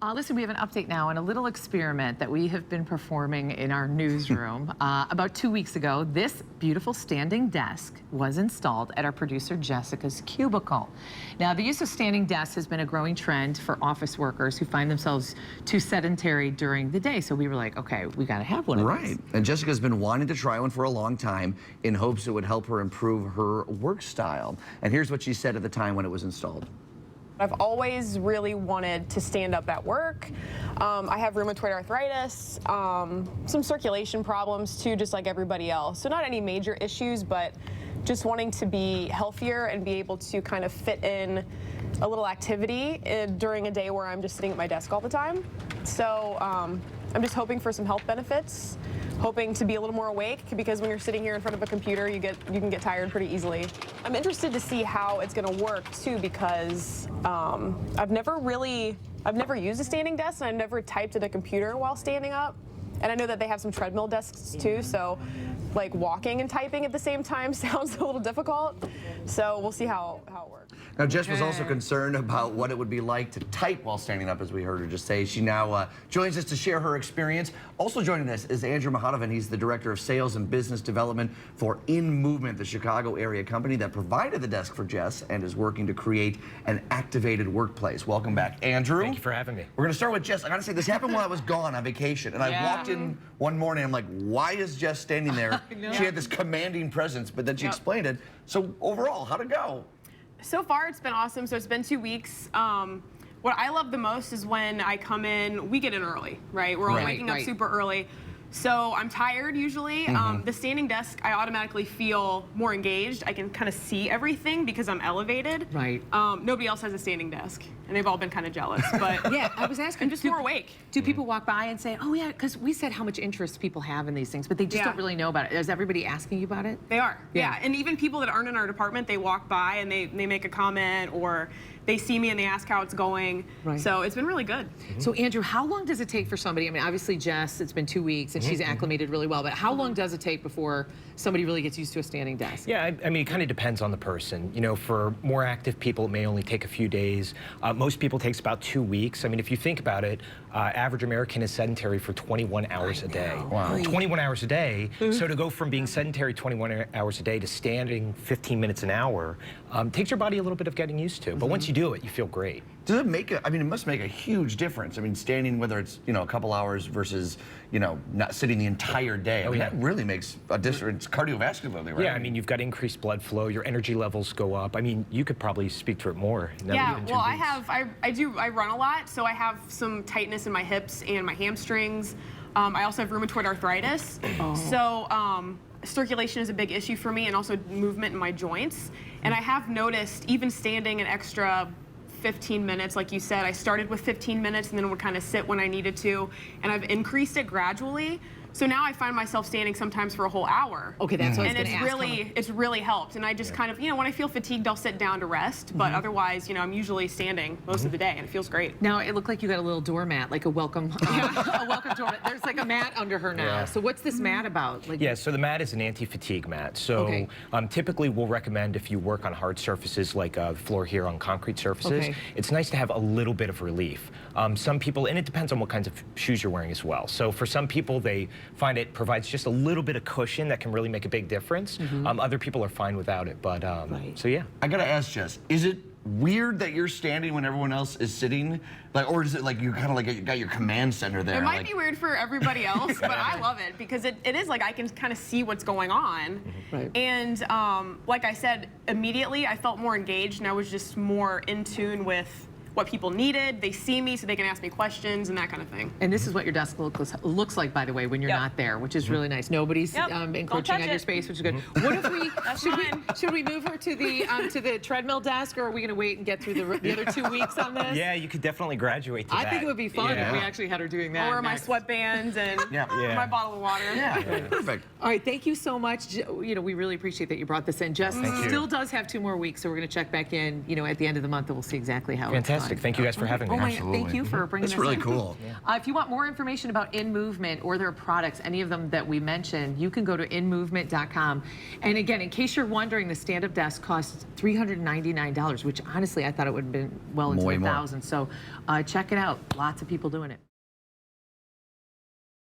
Listen, we have an update now on a little experiment that we have been performing in our newsroom. About 2 weeks ago, this beautiful standing desk was installed at our producer Jessica's cubicle. Now, the use of standing desks has been a growing trend for office workers who find themselves too sedentary during the day. So we were like, okay, we got to have one of these. Right. And Jessica's been wanting to try one for a long time in hopes it would help her improve her work style. And here's what she said at the time when it was installed. I've always really wanted to stand up at work. I have rheumatoid arthritis, some circulation problems too, just like everybody else. So not any major issues, but just wanting to be healthier and be able to kind of fit in a little activity during a day where I'm just sitting at my desk all the time. So I'm just hoping for some health benefits, hoping to be a little more awake, because when you're sitting here in front of a computer, you can get tired pretty easily. I'm interested to see how it's going to work too, because I've never used a standing desk, and I've never typed at a computer while standing up. And I know that they have some treadmill desks too, so like walking and typing at the same time sounds a little difficult. So we'll see how it works. Now, Jess was also concerned about what it would be like to type while standing up, as we heard her just say. She now joins us to share her experience. Also joining us is Andrew Mahadovan. He's the Director of Sales and Business Development for InMovement, the Chicago area company that provided the desk for Jess and is working to create an activated workplace. Welcome back, Andrew. Thank you for having me. We're going to start with Jess. I got to say, this happened while I was gone on vacation, and I walked in one morning. I'm like, why is Jess standing there? She had this commanding presence, but then she explained it. So overall, how'd it go? So far, it's been awesome. So it's been 2 weeks. What I love the most is when I come in, we get in early, right? We're all waking up super early. So I'm tired usually. The standing desk, I automatically feel more engaged. I can kind of see everything because I'm elevated. Right. Nobody else has a standing desk, and they've all been kind of jealous. But yeah, I was asking, I'm just more awake. Do people walk by and say, oh yeah, because we said how much interest people have in these things, but they just don't really know about it. Is everybody asking you about it? They are, yeah. And even people that aren't in our department, they walk by and they make a comment, or they see me and they ask how it's going. Right. So it's been really good. So Andrew, how long does it take for somebody, I mean, obviously Jess, it's been 2 weeks and she's acclimated really well, but how long does it take before somebody really gets used to a standing desk? Yeah, I mean, it kind of depends on the person. You know, for more active people, it may only take a few days. Most people, it takes about 2 weeks. I mean, if you think about it, average American is sedentary for 21 hours a day. Wow. 21 hours a day. So to go from being sedentary 21 hours a day to standing 15 minutes an hour takes your body a little bit of getting used to. But once you do it, you feel great. Does it make I mean, it must make a huge difference. I mean, standing, whether it's, you know, a couple hours versus, you know, not sitting the entire day. I mean, that really makes a difference cardiovascularly, right? Yeah, I mean, you've got increased blood flow, your energy levels go up. I mean, you could probably speak to it more. Yeah, well, I run a lot, so I have some tightness in my hips and my hamstrings. I also have rheumatoid arthritis. So circulation is a big issue for me, and also movement in my joints. And I have noticed, even standing an extra 15 minutes, like you said, I started with 15 minutes and then would kind of sit when I needed to, and I've increased it gradually. So now I find myself standing sometimes for a whole hour. Okay, that's what I was going to ask. It's really helped. And I just kind of, you know, when I feel fatigued, I'll sit down to rest. But otherwise, you know, I'm usually standing most of the day, and it feels great. Now, it looked like you got a little doormat, like a welcome, a welcome doormat. There's like a mat under her now. Yeah. So what's this mat about? Like, yeah, so the mat is an anti-fatigue mat. So typically we'll recommend, if you work on hard surfaces like the floor here on concrete surfaces, it's nice to have a little bit of relief. Some people, and it depends on what kinds of shoes you're wearing as well. So for some people, they find it provides just a little bit of cushion that can really make a big difference. Other people are fine without it, but so yeah. I gotta ask, Jess, is it weird that you're standing when everyone else is sitting? Like, or is it like you kind of like got your command center there? It might be weird for everybody else, but I love it because it is like I can kind of see what's going on. And like I said, immediately I felt more engaged, and I was just more in tune with what people needed. They see me, so they can ask me questions and that kind of thing. And this is what your desk looks like, by the way, when you're not there, which is really nice. Nobody's encroaching on your space, which is good. What if we should we move her to the treadmill desk, or are we going to wait and get through the other 2 weeks on this? Yeah, you could definitely graduate to that. I think it would be fun if we actually had her doing that. I'll wear my sweatbands and my bottle of water. Perfect. All right, thank you so much. You know, we really appreciate that you brought this in. Jess still does have 2 more weeks, so we're going to check back in, you know, at the end of the month, and we'll see exactly how it's fantastic. Thank you guys for having me. Oh my, Absolutely. thank you for bringing That's this really in. cool. If you want more information about InMovement or their products, any of them that we mentioned, you can go to InMovement.com. And again, in case you're wondering, the stand-up desk costs $399, which honestly I thought it would have been well into Way the more. thousands. So check it out. Lots of people doing it.